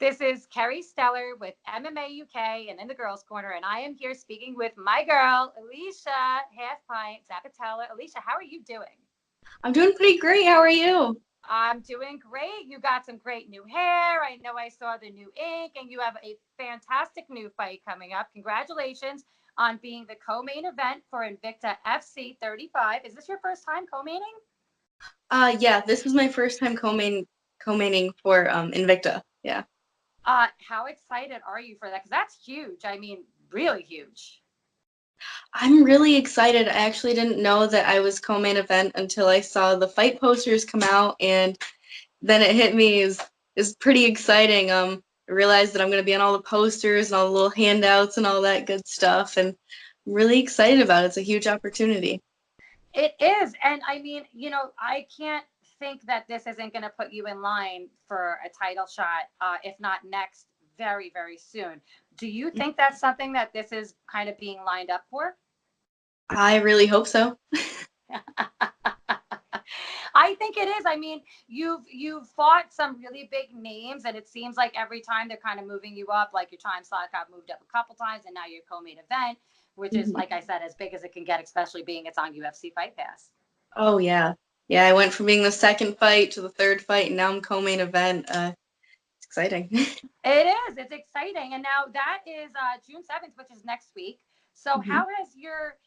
This is Kerry Stellar with MMA UK and in the Girls Corner, and I am here speaking with my girl, Alesha Half Pint Zappitella. Alesha, how are you doing? I'm doing pretty great. How are you? I'm doing great. You got some great new hair. I know I saw the new ink, and you have a fantastic new fight coming up. Congratulations on being the co-main event for Invicta FC 35. Is this your first time co-maining? Yeah, this was my first time co-maining for Invicta. Yeah. How excited are you for that? Because that's huge. I mean, really huge. I'm really excited. I actually didn't know that I was co-main event until I saw the fight posters come out, and then it hit me. Is pretty exciting. I realized that I'm gonna be on all the posters and all the little handouts and all that good stuff, and I'm really excited about it. It's a huge opportunity. It is. And I mean, I can't think that this isn't going to put you in line for a title shot, if not next, very, very soon. Do you think that's something that this is kind of being lined up for? I really hope so. I think it is. I mean, you've fought some really big names, and it seems like every time they're kind of moving you up. Like your time slot got moved up a couple times, and now you're co-main event, which is, like I said, as big as it can get, especially being it's on UFC Fight Pass. Oh yeah, yeah. I went from being the second fight to the third fight, and now I'm co-main event. It's exciting. It is. It's exciting. And now that is June 7th, which is next week. So how has your,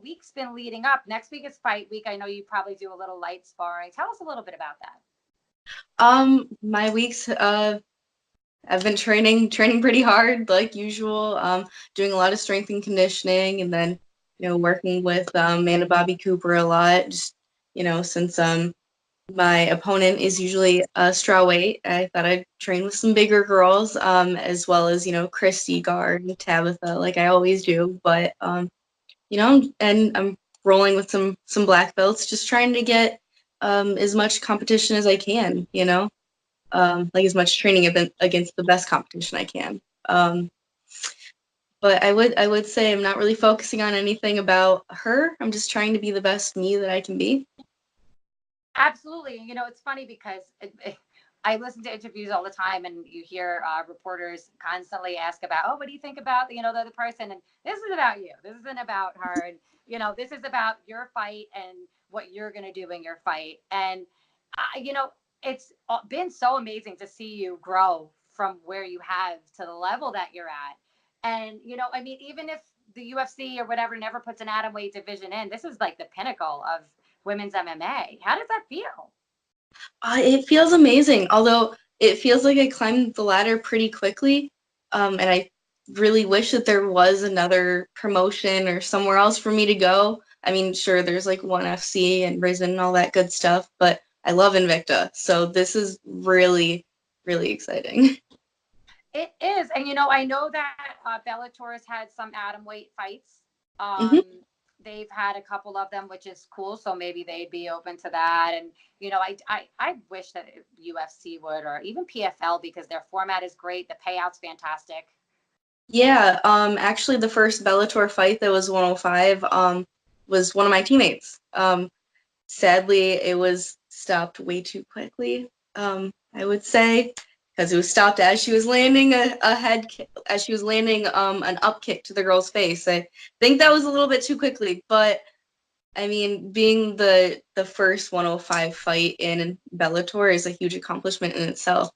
weeks been leading up? Next week is fight week. I know you probably do a little light sparring. Tell us a little bit about that. My weeks, I've been training pretty hard, like usual. Doing a lot of strength and conditioning, and then, working with Amanda Bobby Cooper a lot. Just, since my opponent is usually a straw weight, I thought I'd train with some bigger girls, as well as, Christy, Guard, and Tabitha, like I always do. But and I'm rolling with some black belts, just trying to get as much competition as I can, like as much training against the best competition I can. But I would say I'm not really focusing on anything about her. I'm just trying to be the best me that I can be. Absolutely. It's funny because I listen to interviews all the time, and you hear reporters constantly ask about, oh, what do you think about, the other person? And this is about you. This isn't about her. And, this is about your fight and what you're going to do in your fight. And, it's been so amazing to see you grow from where you have to the level that you're at. And, I mean, even if the UFC or whatever never puts an atomweight division in, this is like the pinnacle of women's MMA. How does that feel? It feels amazing, although it feels like I climbed the ladder pretty quickly. And I really wish that there was another promotion or somewhere else for me to go. I mean, sure, there's like ONE FC and Risen and all that good stuff, but I love Invicta, so this is really, really exciting. It is. And, I know that Bellator has had some atom weight fights. hmm They've had a couple of them, which is cool. So maybe they'd be open to that. And, I wish that UFC would, or even PFL, because their format is great. The payout's fantastic. Yeah, actually, the first Bellator fight that was 105 was one of my teammates. Sadly, it was stopped way too quickly. I would say because it was stopped as she was landing a head kick, as she was landing an up kick to the girl's face. I think that was a little bit too quickly, but I mean, being the first 105 fight in Bellator is a huge accomplishment in itself.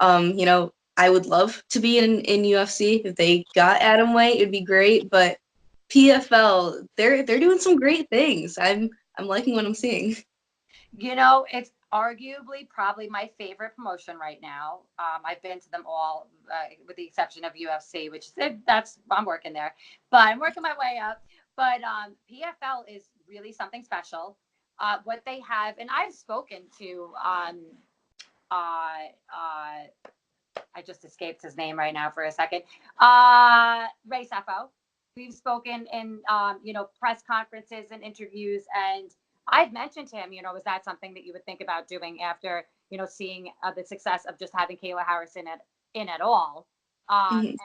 I would love to be in UFC. If they got Adam White, it'd be great. But PFL, they're doing some great things. I'm liking what I'm seeing. It's arguably probably my favorite promotion right now. I've been to them all, with the exception of UFC, which that's I'm working there, but I'm working my way up. But PFL is really something special. What they have, and I've spoken to, uh, uh, I just escaped his name right now for a second. Ray Sefo. We've spoken in, press conferences and interviews, and I've mentioned to him, is that something that you would think about doing after, seeing the success of just having Kayla Harrison in at all? Mhm. And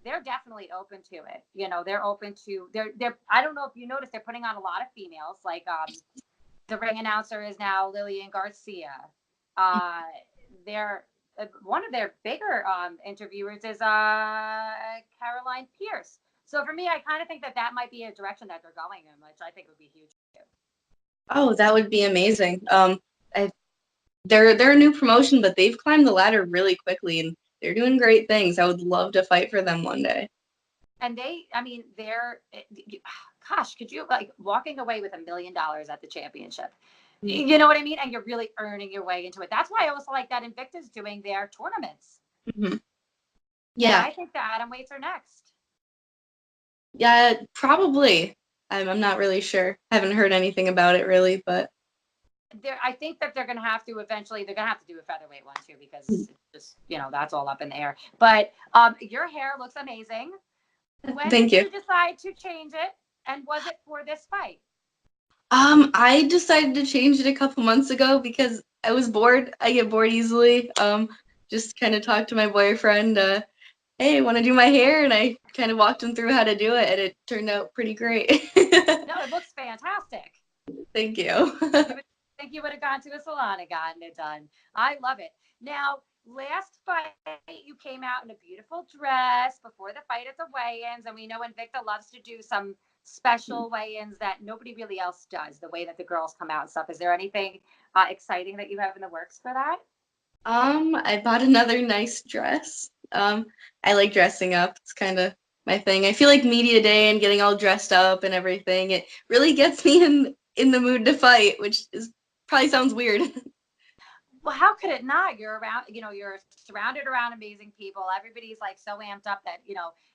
they're definitely open to it. They're open to they're. I don't know if you noticed, they're putting on a lot of females. Like, the ring announcer is now Lillian Garcia. Uh, they're one of their bigger interviewers is Caroline Pierce. So for me, I kind of think that might be a direction that they're going in, which I think would be huge too. Oh, that would be amazing. They're a new promotion, but they've climbed the ladder really quickly, and they're doing great things. I would love to fight for them one day. And gosh, could you like walking away with $1 million at the championship? You know what I mean? And you're really earning your way into it. That's why I also like that Invicta's doing their tournaments. Mm-hmm. Yeah. And I think the atom weights are next. Yeah, probably. I'm not really sure. I haven't heard anything about it really, but I think that they're going to have to eventually, they're going to have to do a featherweight one too, because it's just, that's all up in the air. But your hair looks amazing. When Thank did you. you decide to change it? And was it for this fight? I decided to change it a couple months ago because I was bored. I get bored easily. Just kind of talked to my boyfriend, hey, want to do my hair? And I kind of walked him through how to do it, and it turned out pretty great. No, it looks fantastic. Thank you. I think you would have gone to a salon and gotten it done. I love it. Now, last fight, you came out in a beautiful dress before the fight at the weigh-ins, and we know Invicta loves to do some special weigh-ins that nobody really else does, the way that the girls come out and stuff. Is there anything exciting that you have in the works for that? I bought another nice dress. I like dressing up. It's kind of my thing. I feel like media day and getting all dressed up and everything, it really gets me in the mood to fight, which is probably sounds weird. Well, how could it not? You're around, you're surrounded around amazing people. Everybody's like so amped up that,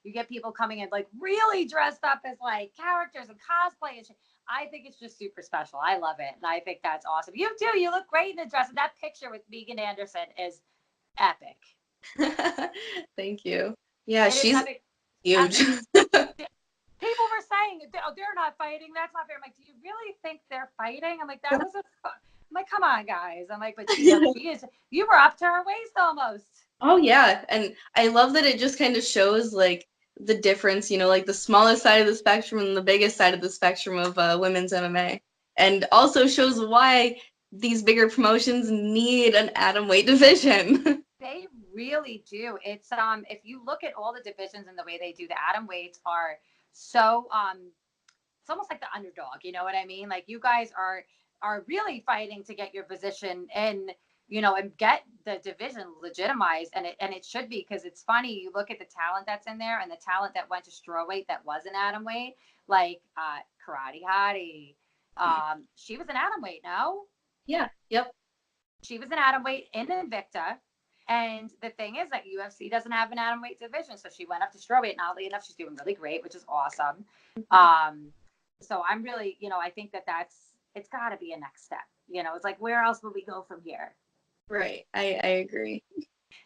you get people coming in like really dressed up as like characters and cosplay and shit. I think it's just super special. I love it. And I think that's awesome. You too. You look great in the dress. And that picture with Megan Anderson is epic. Thank you. Yeah, it she's huge. People were saying, oh, they're not fighting. That's not fair. I'm like, do you really think they're fighting? I'm like, that was I'm like, come on, guys. I'm like, but she is. You were up to her waist almost. Oh yeah, and I love that it just kind of shows like the difference, like the smallest side of the spectrum and the biggest side of the spectrum of women's MMA, and also shows why these bigger promotions need an atom weight division. They really do. It's if you look at all the divisions and the way they do, the atom weights are so it's almost like the underdog. You know what I mean? Like you guys are really fighting to get your position and and get the division legitimized, and it should be, because it's funny, you look at the talent that's in there and the talent that went to strawweight that was an atom weight, like Karate Hottie. She was an atom weight, no? Yeah, yep. She was an atom weight in Invicta. And the thing is that UFC doesn't have an atom weight division, so she went up to strawweight, and oddly enough, she's doing really great, which is awesome. So I'm really, I think that it's got to be a next step. It's like, where else will we go from here? Right, I agree.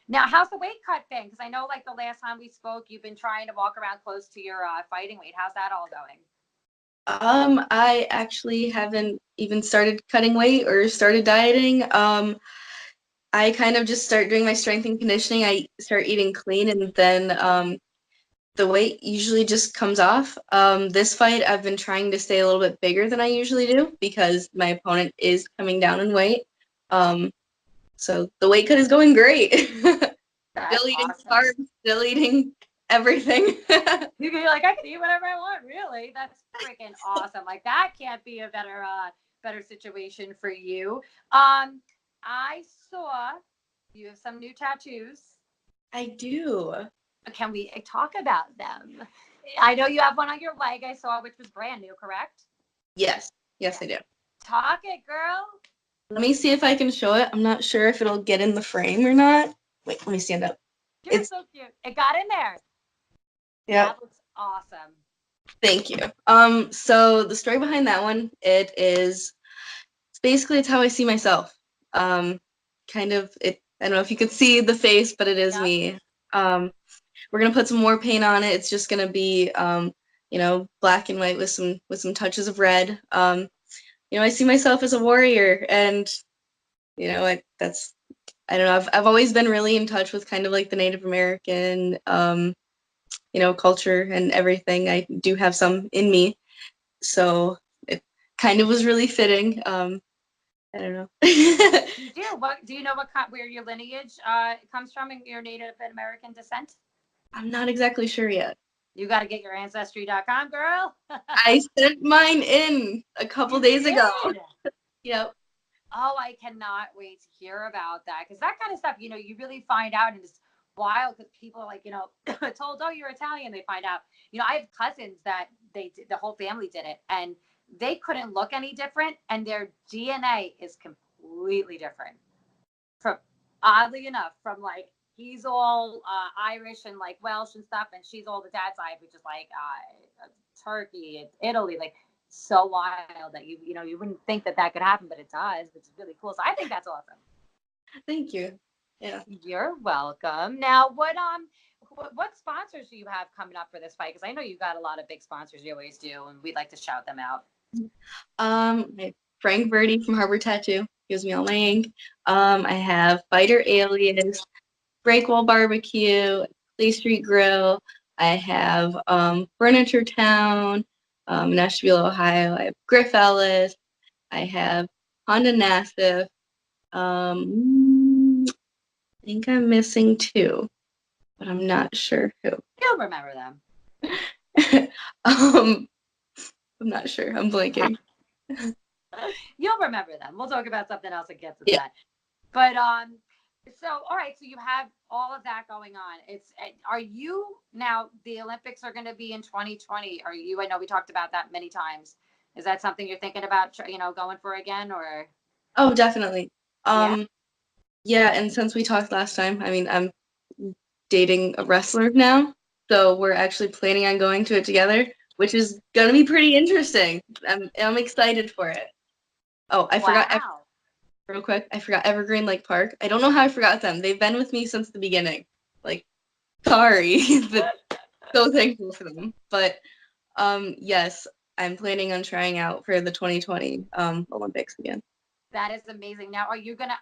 Now, how's the weight cut thing? Because I know, like, the last time we spoke, you've been trying to walk around close to your fighting weight. How's that all going? I actually haven't even started cutting weight or started dieting. I kind of just start doing my strength and conditioning. I start eating clean, and then the weight usually just comes off. This fight, I've been trying to stay a little bit bigger than I usually do because my opponent is coming down in weight. So the weight cut is going great. Still eating carbs, still eating everything. You're like, I can eat whatever I want, really. That's freaking awesome. Like, that can't be a better situation for you. I saw you have some new tattoos. I do. Can we talk about them? I know you have one on your leg I saw, which was brand new, correct? Yes, I do. Talk it, girl. Let me see if I can show it. I'm not sure if it'll get in the frame or not. Wait, let me stand up. It's so cute. It got in there. Yeah. That looks awesome. Thank you. So the story behind that one, it's how I see myself. I don't know if you could see the face, but it is me. We're gonna put some more paint on it. It's just gonna be black and white with some touches of red. I see myself as a warrior, and I don't know. I've always been really in touch with kind of like the Native American culture and everything. I do have some in me, so it kind of was really fitting. I don't know. You do. What do you know? Where your lineage comes from and your Native American descent? I'm not exactly sure yet. You got to get your ancestry.com, girl. I sent mine in a couple You days ago. did. Yep. Oh, I cannot wait to hear about that because that kind of stuff, you really find out, and it's wild because people are like, told, oh, you're Italian. They find out, I have cousins that the whole family did it, and they couldn't look any different, and their DNA is completely different. From oddly enough, from like he's all Irish and like Welsh and stuff, and she's all the dad's side, which is like Turkey, Italy, like so wild that you wouldn't think that could happen, but it does, which is really cool. So I think that's awesome. Thank you. Yeah. You're welcome. Now, what sponsors do you have coming up for this fight? Because I know you got a lot of big sponsors. You always do, and we'd like to shout them out. Frank Verdi from Harbor Tattoo gives me all my ink. I have Fighter Alias, Breakwall Barbecue, Clay Street Grill. I have Furniture Town, Nashville, Ohio. I have Griff Ellis. I have Honda Nassif. I think I'm missing 2, but I'm not sure who. You'll remember them. I'm not sure. I'm blanking. You'll remember them. We'll talk about something else that gets at that. But so all right, so you have all of that going on. Are you now, the Olympics are going to be in 2020? I know we talked about that many times. Is that something you're thinking about, going for again, or? Oh, definitely. Yeah, and since we talked last time, I mean, I'm dating a wrestler now, so we're actually planning on going to it together, which is going to be pretty interesting. I'm excited for it. Oh, I forgot. Real quick, I forgot Evergreen Lake Park. I don't know how I forgot them. They've been with me since the beginning. Like, sorry, but so thankful for them. But yes, I'm planning on trying out for the 2020 Olympics again. That is amazing. Now, are you gonna?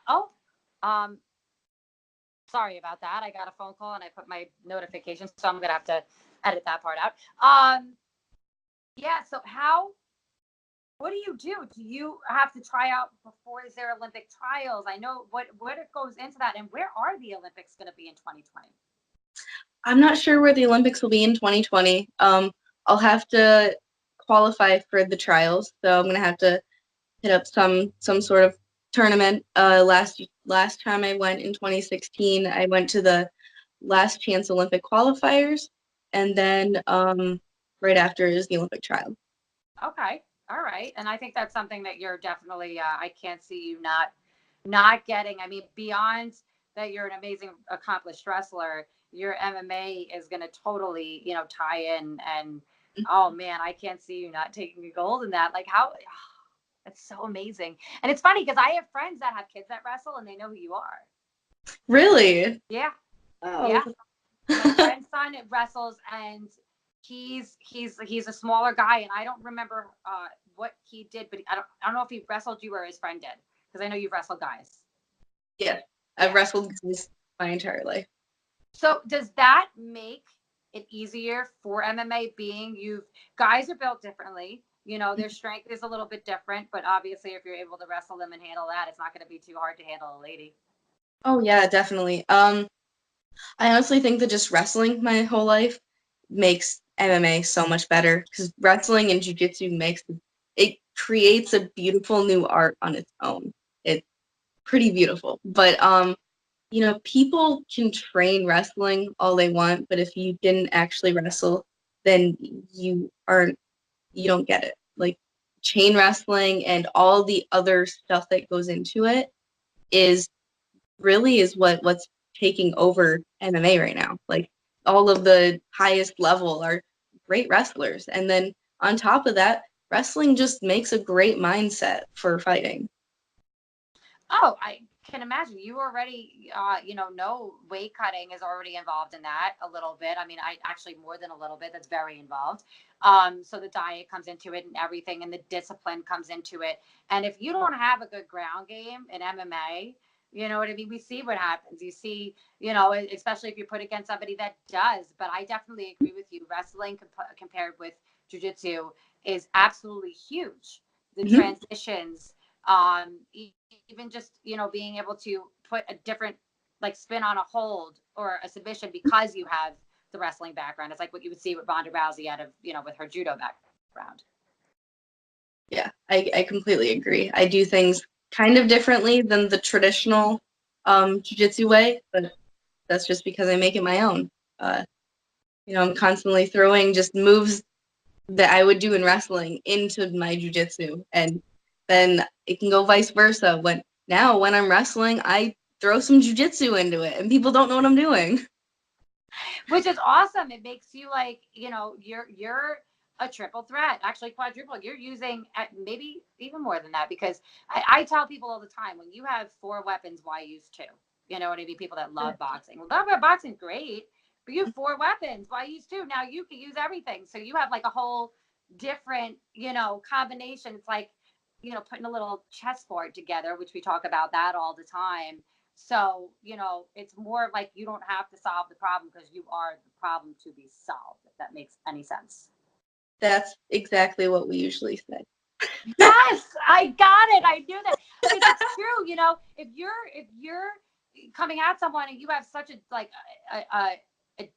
Sorry about that. I got a phone call and I put my notifications, so I'm gonna have to edit that part out. Yeah. So what do you do? Do you have to try out before there Olympic trials? I know what it goes into that, and where are the Olympics going to be in 2020? I'm not sure where the Olympics will be in 2020. I'll have to qualify for the trials, so I'm gonna have to hit up some sort of tournament. Last time I went in 2016, I went to the Last Chance Olympic qualifiers, and then right after is the Olympic trial. Okay. All right. And I think that's something that you're definitely, I can't see you not getting. I mean, beyond that, you're an amazing, accomplished wrestler. Your MMA is going to totally, tie in. And oh man, I can't see you not taking a gold in that. Like that's so amazing. And it's funny because I have friends that have kids that wrestle and they know who you are. Really? Yeah. Oh. Yeah. My friend's son wrestles, and he's a smaller guy, and I don't remember what he did, but I don't know if he wrestled you or his friend did, because I know you've wrestled guys. Yeah, I've wrestled guys my entire life. So does that make it easier for MMA, being guys are built differently, their strength is a little bit different, but obviously if you're able to wrestle them and handle that, it's not going to be too hard to handle a lady. Oh yeah, definitely. I honestly think that just wrestling my whole life makes MMA so much better, because wrestling and jiu-jitsu creates a beautiful new art on its own. It's pretty beautiful. But people can train wrestling all they want, but if you didn't actually wrestle, then you don't get it. Like, chain wrestling and all the other stuff that goes into it is what's taking over MMA right now. Like, all of the highest level are great wrestlers, and then on top of that, wrestling just makes a great mindset for fighting. Oh, I can imagine. You already, know weight cutting is already involved in that a little bit. I mean, I actually more than a little bit. That's very involved. So the diet comes into it and everything, and the discipline comes into it. And if you don't have a good ground game in MMA, you know what I mean? We see what happens. You see, especially if you put against somebody that does. But I definitely agree with you. Wrestling compared with jiu-jitsu is absolutely huge. The transitions, Even just, being able to put a different like spin on a hold or a submission because you have the wrestling background. It's like what you would see with Ronda Rousey out of, with her judo background. Yeah, I completely agree. I do things kind of differently than the traditional jiu-jitsu way, but that's just because I make it my own. I'm constantly throwing just moves that I would do in wrestling into my jiu-jitsu, and then it can go vice versa. When I'm wrestling, I throw some jiu-jitsu into it, and people don't know what I'm doing. Which is awesome. It makes you like, you're a triple threat, actually quadruple. You're using maybe even more than that, because I tell people all the time, when you have 4 weapons, why use 2? You know what I mean? People that love boxing. Well, boxing, great, but you have 4 weapons. Why use 2? Now you can use everything. So you have like a whole different, combination. It's like, putting a little chessboard together, which we talk about that all the time. So, it's more like you don't have to solve the problem because you are the problem to be solved, if that makes any sense. That's exactly what we usually say. Yes, I got it. I knew that, because it's true. If you're coming at someone and you have such a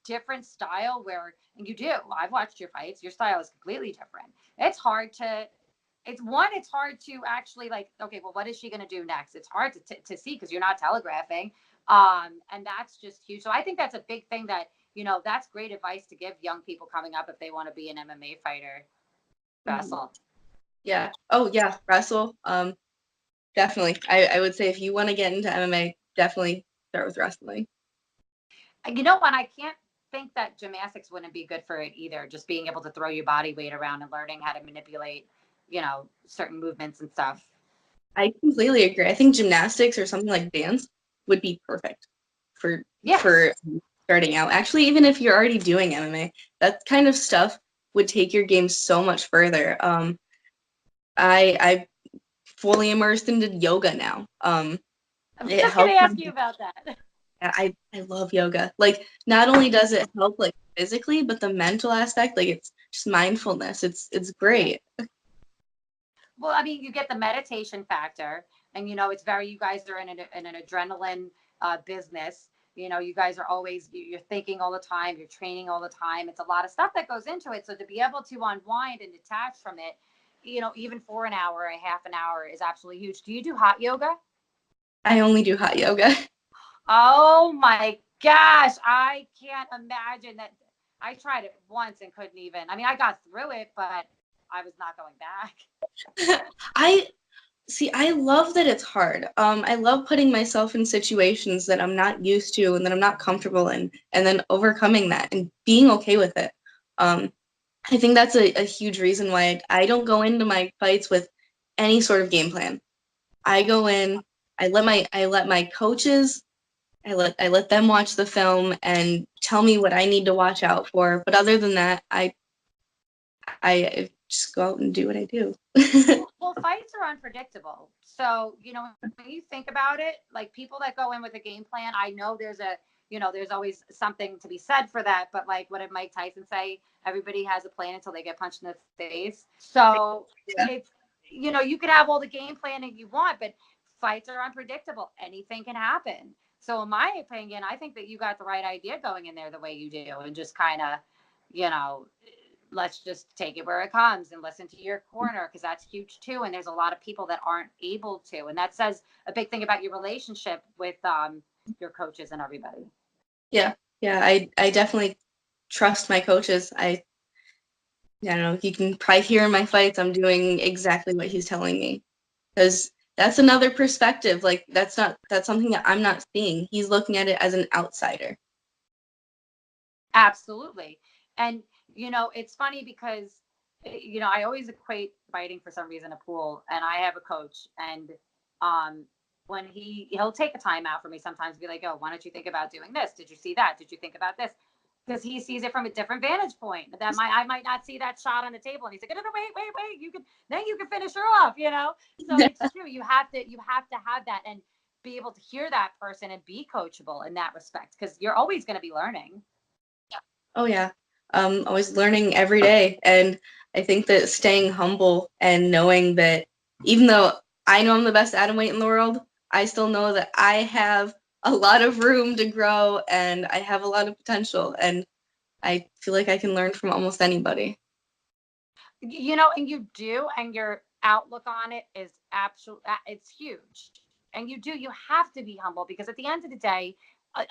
different style, where, and you do, I've watched your fights, your style is completely different. It's hard to it's hard to actually, like, okay, well, what is she going to do next? It's hard to see because you're not telegraphing. And that's just huge. So I think that's a big thing that, that's great advice to give young people coming up if they want to be an MMA fighter. Wrestle. Yeah. Oh yeah. Wrestle. Definitely. I would say if you want to get into MMA, definitely start with wrestling. You know what? I can't think that gymnastics wouldn't be good for it either. Just being able to throw your body weight around and learning how to manipulate, certain movements and stuff. I completely agree. I think gymnastics or something like dance would be perfect for starting out. Actually, even if you're already doing MMA, that kind of stuff would take your game so much further. I fully immersed into yoga now. I'm just going to ask you about that. I love yoga. Like, not only does it help like physically, but the mental aspect, like it's just mindfulness. It's great. Well, I mean, you get the meditation factor, and it's very, you guys are in an adrenaline business. You guys are always, you're thinking all the time, you're training all the time. It's a lot of stuff that goes into it. So to be able to unwind and detach from it, even for an hour, a half an hour, is absolutely huge. Do you do hot yoga? I only do hot yoga. Oh my gosh, I can't imagine that. I tried it once and couldn't even. I mean, I got through it, but I was not going back. I love that it's hard. I love putting myself in situations that I'm not used to and that I'm not comfortable in, and then overcoming that and being okay with it. I think that's a huge reason why I don't go into my fights with any sort of game plan. I go in, I let my coaches, I let them watch the film and tell me what I need to watch out for. But other than that, I just go out and do what I do. Well, fights are unpredictable. So, when you think about it, like people that go in with a game plan, I know there's always something to be said for that. But like, what did Mike Tyson say? Everybody has a plan until they get punched in the face. So it's, you could have all the game planning you want, but fights are unpredictable. Anything can happen. So in my opinion, I think that you got the right idea going in there the way you do, and just kind of, let's just take it where it comes and listen to your corner, because that's huge too. And there's a lot of people that aren't able to, and that says a big thing about your relationship with your coaches and everybody. Yeah, I definitely trust my coaches. I don't know, you can probably hear in my fights I'm doing exactly what he's telling me, because that's another perspective. Like that's something that I'm not seeing. He's looking at it as an outsider. Absolutely. And it's funny because I always equate fighting for some reason a pool, and I have a coach, and when he'll take a timeout for me sometimes, be like, oh, why don't you think about doing this? Did you see that? Did you think about this? Because he sees it from a different vantage point. That I might not see that shot on the table, and he's like, no, wait, you can finish her off, So it's true. You have to have that and be able to hear that person and be coachable in that respect, because you're always going to be learning. Oh yeah, always learning every day, and I think that staying humble and knowing that even though I know I'm the best atom weight in the world. I still know that I have a lot of room to grow and I have a lot of potential, and I feel like I can learn from almost anybody. And you do, and your outlook on it is absolutely, it's huge. And you have to be humble, because at the end of the day,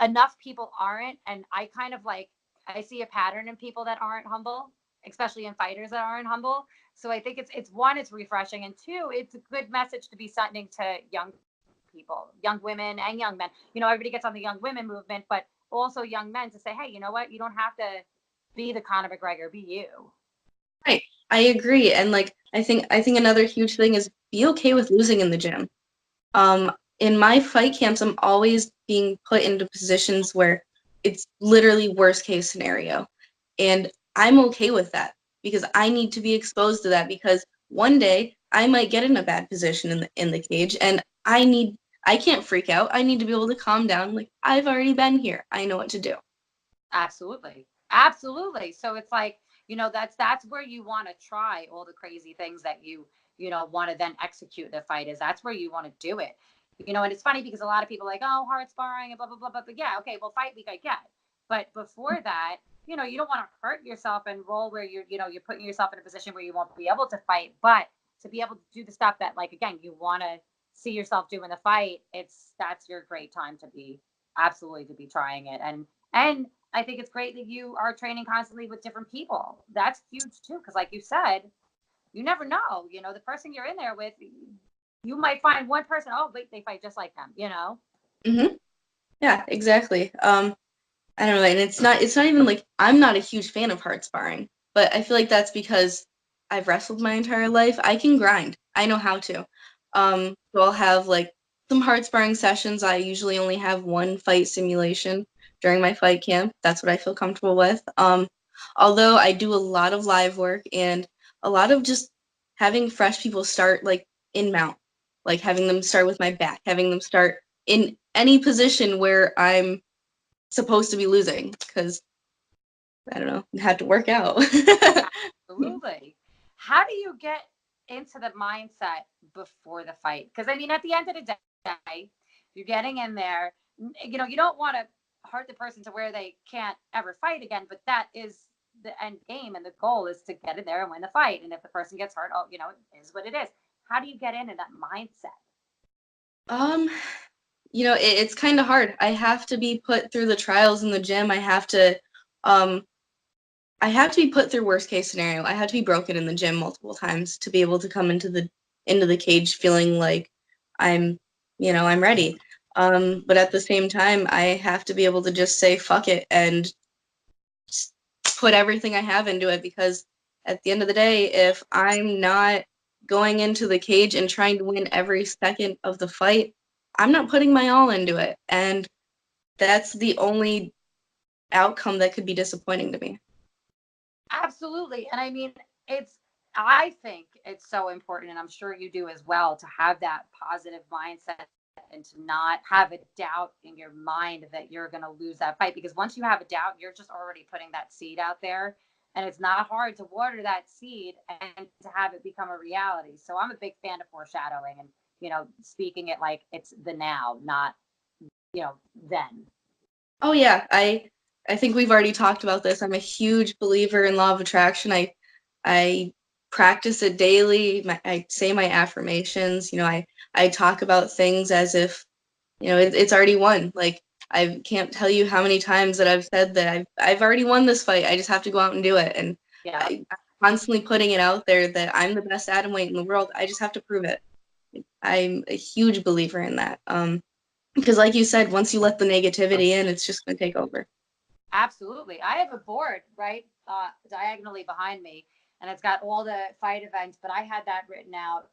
enough people aren't. And I kind of like, I see a pattern in people that aren't humble, especially in fighters that aren't humble. So I think it's one, it's refreshing, and two, it's a good message to be sending to young people, young women and young men. Everybody gets on the young women movement, but also young men, to say, hey, you know what? You don't have to be the Conor McGregor, be you. Right. I agree. And like I think another huge thing is be okay with losing in the gym. Um, in my fight camps, I'm always being put into positions where it's literally worst case scenario. And I'm okay with that because I need to be exposed to that, because one day I might get in a bad position in the cage, and I can't freak out. I need to be able to calm down. Like, I've already been here. I know what to do. Absolutely. Absolutely. So it's like, that's where you want to try all the crazy things that want to then execute the fight, is that's where you want to do it. And it's funny because a lot of people are like, oh, hard sparring and blah, blah, blah, blah. But yeah, okay, well, fight week I get. But before that, you don't want to hurt yourself and roll where you're putting yourself in a position where you won't be able to fight. But to be able to do the stuff that, like, again, you want to see yourself doing the fight, that's your great time to be, absolutely, to be trying it. And I think it's great that you are training constantly with different people. That's huge too, because like you said, you never know. The person you're in there with, you might find one person. Oh, wait, they fight just like them. Hmm. Yeah, exactly. I don't know, and it's not even like I'm not a huge fan of hard sparring, but I feel like that's because I've wrestled my entire life. I can grind. I know how to. So I'll have like some hard sparring sessions. I usually only have one fight simulation during my fight camp. That's what I feel comfortable with. Although I do a lot of live work and a lot of just having fresh people start like in mount, like having them start with my back, having them start in any position where I'm supposed to be losing, because I don't know, had to work out. Absolutely. How do you get into the mindset before the fight? Because I mean, at the end of the day, you're getting in there. You don't want to hurt the person to where they can't ever fight again. But that is the end game, and the goal is to get in there and win the fight. And if the person gets hurt, oh, it is what it is. How do you get into that mindset? um, it's kind of hard. I have to be put through the trials in the gym. Um, I have to be put through worst case scenario. I have to be broken in the gym multiple times to be able to come into the cage feeling like I'm, I'm ready. But at the same time, I have to be able to just say fuck it and put everything I have into it, because at the end of the day, if I'm not going into the cage and trying to win every second of the fight, I'm not putting my all into it. And that's the only outcome that could be disappointing to me. Absolutely. And I mean, I think it's so important, and I'm sure you do as well, to have that positive mindset and to not have a doubt in your mind that you're going to lose that fight. Because once you have a doubt, you're just already putting that seed out there. And it's not hard to water that seed and to have it become a reality. So I'm a big fan of foreshadowing and, speaking it like it's the now, not, then. Oh yeah, I think we've already talked about this. I'm a huge believer in law of attraction. I practice it daily. I say my affirmations. I talk about things as if it's already won. Like, I can't tell you how many times that I've said that I've already won this fight. I just have to go out and do it. And Yeah. I'm constantly putting it out there that I'm the best atom weight in the world. I just have to prove it. I'm a huge believer in that. Because like you said, once you let the negativity in, it's just going to take over. Absolutely. I have a board right diagonally behind me, and it's got all the fight events, but I had that written out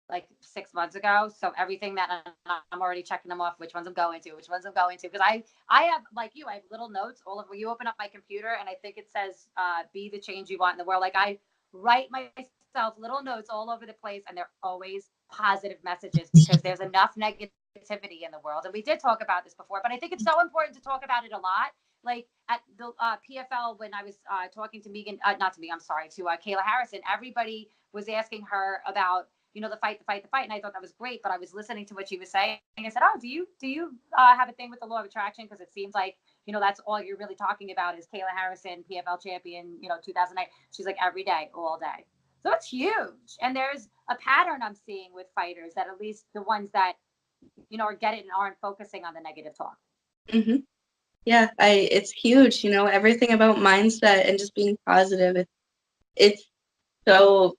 like 6 months ago. So everything that I'm already checking them off, which ones I'm going to, which ones I'm going to. Because I have, like you, I have little notes all over. You open up my computer, and I think it says, be the change you want in the world. Like, I write myself little notes all over the place, and they're always positive messages, because there's enough negativity in the world. And we did talk about this before, but I think it's so important to talk about it a lot. Like at the PFL, when I was talking to Megan, not to me, I'm sorry, to Kayla Harrison, everybody was asking her about the fight. And I thought that was great, but I was listening to what she was saying. And I said, oh, do you have a thing with the law of attraction? Because it seems like, that's all you're really talking about is Kayla Harrison, PFL champion, 2008. She's like every day, all day. So it's huge. And there's a pattern I'm seeing with fighters that at least the ones that, are get it and aren't focusing on the negative talk. Mm-hmm. Yeah, it's huge, everything about mindset and just being positive. It's so,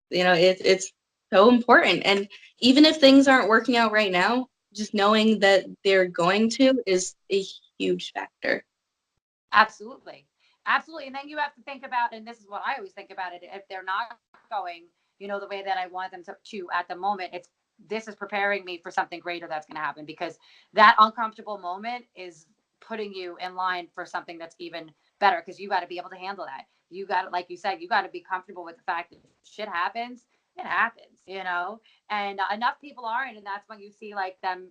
it's so important. And even if things aren't working out right now, just knowing that they're going to is a huge factor. Absolutely. Absolutely. And then you have to think about, and this is what I always think about it, if they're not going, the way that I want them to at the moment, this is preparing me for something greater that's going to happen, because that uncomfortable moment is putting you in line for something that's even better, because you got to be able to handle that. You got to, like you said, you got to be comfortable with the fact that shit happens. It happens, and enough people aren't. And that's when you see like them,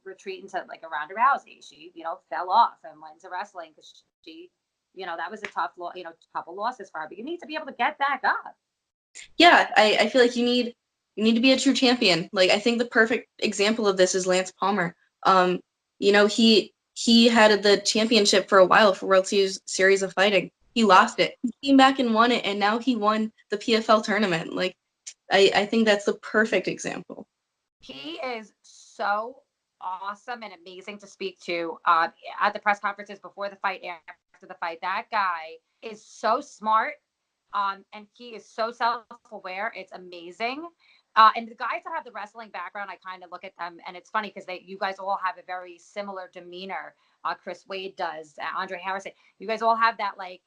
retreat into like a Ronda Rousey. She, fell off and went to wrestling because she, that was a tough, couple losses for her, but you need to be able to get back up. Yeah, I feel like you need to be a true champion. Like, I think the perfect example of this is Lance Palmer. He had the championship for a while for World Series of Fighting. He lost it. He came back and won it, and now he won the PFL tournament. Like, I think that's the perfect example. He is so awesome and amazing to speak to at the press conferences before the fight, after the fight. That guy is so smart, and he is so self-aware. It's amazing. And the guys that have the wrestling background, I kind of look at them, and it's funny because you guys all have a very similar demeanor. Chris Wade does, Andre Harrison. You guys all have that, like,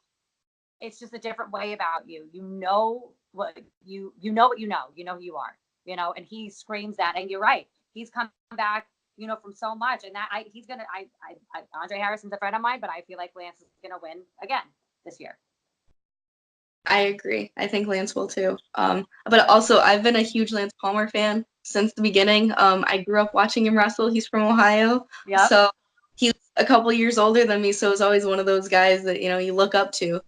it's just a different way about you. You know what you know who you are, and he screams that. And you're right. He's come back, from so much. And that Andre Harrison's a friend of mine, but I feel like Lance is going to win again this year. I agree. I think Lance will too. But also, I've been a huge Lance Palmer fan since the beginning. I grew up watching him wrestle. He's from Ohio. Yep. So he's a couple years older than me. So it's always one of those guys that, you look up to.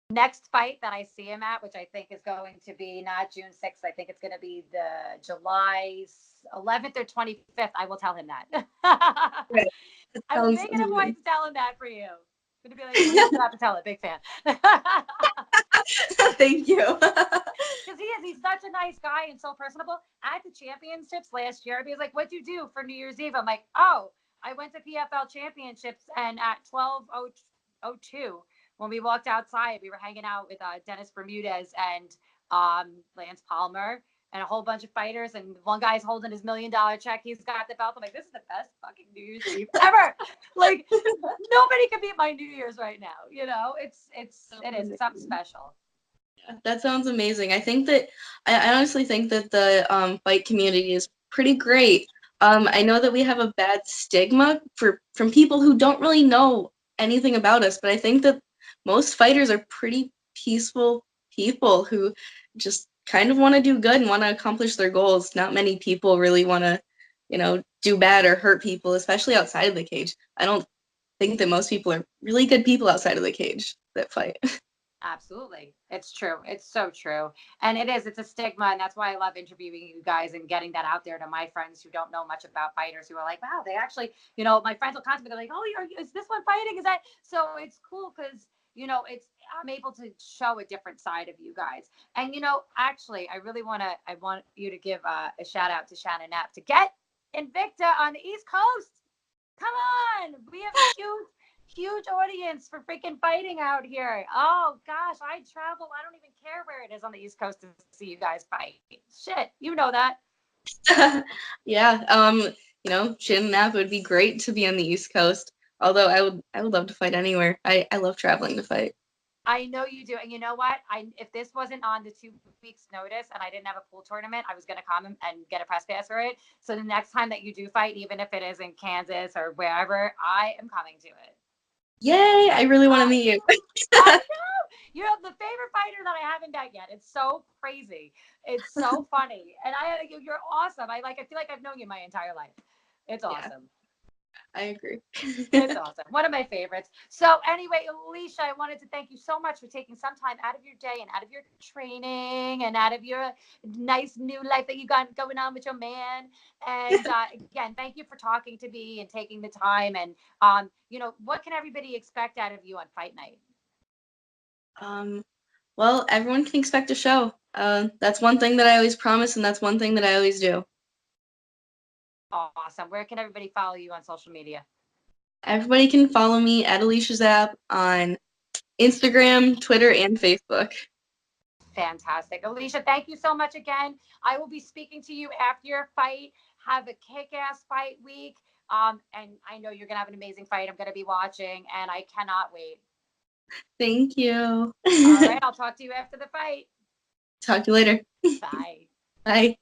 Next fight that I see him at, which I think is going to be not June 6th, I think it's going to be the July 11th or 25th. I will tell him that. Right. I'm making a point to tell him that for you. I'm going to be like, I have to tell it. Big fan. Thank you. Because he's such a nice guy and so personable. At the championships last year, he was like, what'd you do for New Year's Eve? I'm like, oh, I went to PFL championships, and at 12:02, when we walked outside, we were hanging out with Dennis Bermudez and Lance Palmer and a whole bunch of fighters. And one guy's holding his $1 million check. He's got the belt. I'm like, this is the best fucking New Year's Eve ever. Like, nobody can beat my New Year's right now. It is something special. Yeah, that sounds amazing. I honestly think that the fight community is pretty great. I know that we have a bad stigma from people who don't really know anything about us, but I think that most fighters are pretty peaceful people who just kind of want to do good and want to accomplish their goals. Not many people really want to, do bad or hurt people, especially outside of the cage. I don't think that most people are really good people outside of the cage that fight. Absolutely. It's true. It's so true. And it's a stigma. And that's why I love interviewing you guys and getting that out there to my friends who don't know much about fighters, who are like, wow, they actually, my friends will constantly be like, oh, is this one fighting? Is that? So it's cool because, I'm able to show a different side of you guys. And, actually, I want you to give a shout out to Shannon Knapp to get Invicta on the East Coast. Come on. We have a huge audience for freaking fighting out here. Oh gosh, I travel. I don't even care where it is on the East Coast to see you guys fight. Shit, you know that. Yeah. Shannon Knapp would be great to be on the East Coast. Although I would love to fight anywhere. I love traveling to fight. I know you do. And you know what? If this wasn't on the 2 weeks notice and I didn't have a pool tournament, I was going to come and get a press pass for it. So the next time that you do fight, even if it is in Kansas or wherever, I am coming to it. Yay! I really want to meet you. I know. You're the favorite fighter that I haven't met yet. It's so crazy. It's so funny. And you're awesome. I feel like I've known you my entire life. It's awesome. I agree. It's awesome. One of my favorites. So anyway, Alesha, I wanted to thank you so much for taking some time out of your day and out of your training and out of your nice new life that you got going on with your man. And again, thank you for talking to me and taking the time. And what can everybody expect out of you on fight night? Well, everyone can expect a show. That's one thing that I always promise, and that's one thing that I always do. Awesome. Where can everybody follow you on social media? Everybody can follow me at Alesha Zapp on Instagram, Twitter, and Facebook. Fantastic. Alesha, thank you so much again. I will be speaking to you after your fight. Have a kick-ass fight week. And I know you're going to have an amazing fight. I'm going to be watching, and I cannot wait. Thank you. All right. I'll talk to you after the fight. Talk to you later. Bye. Bye.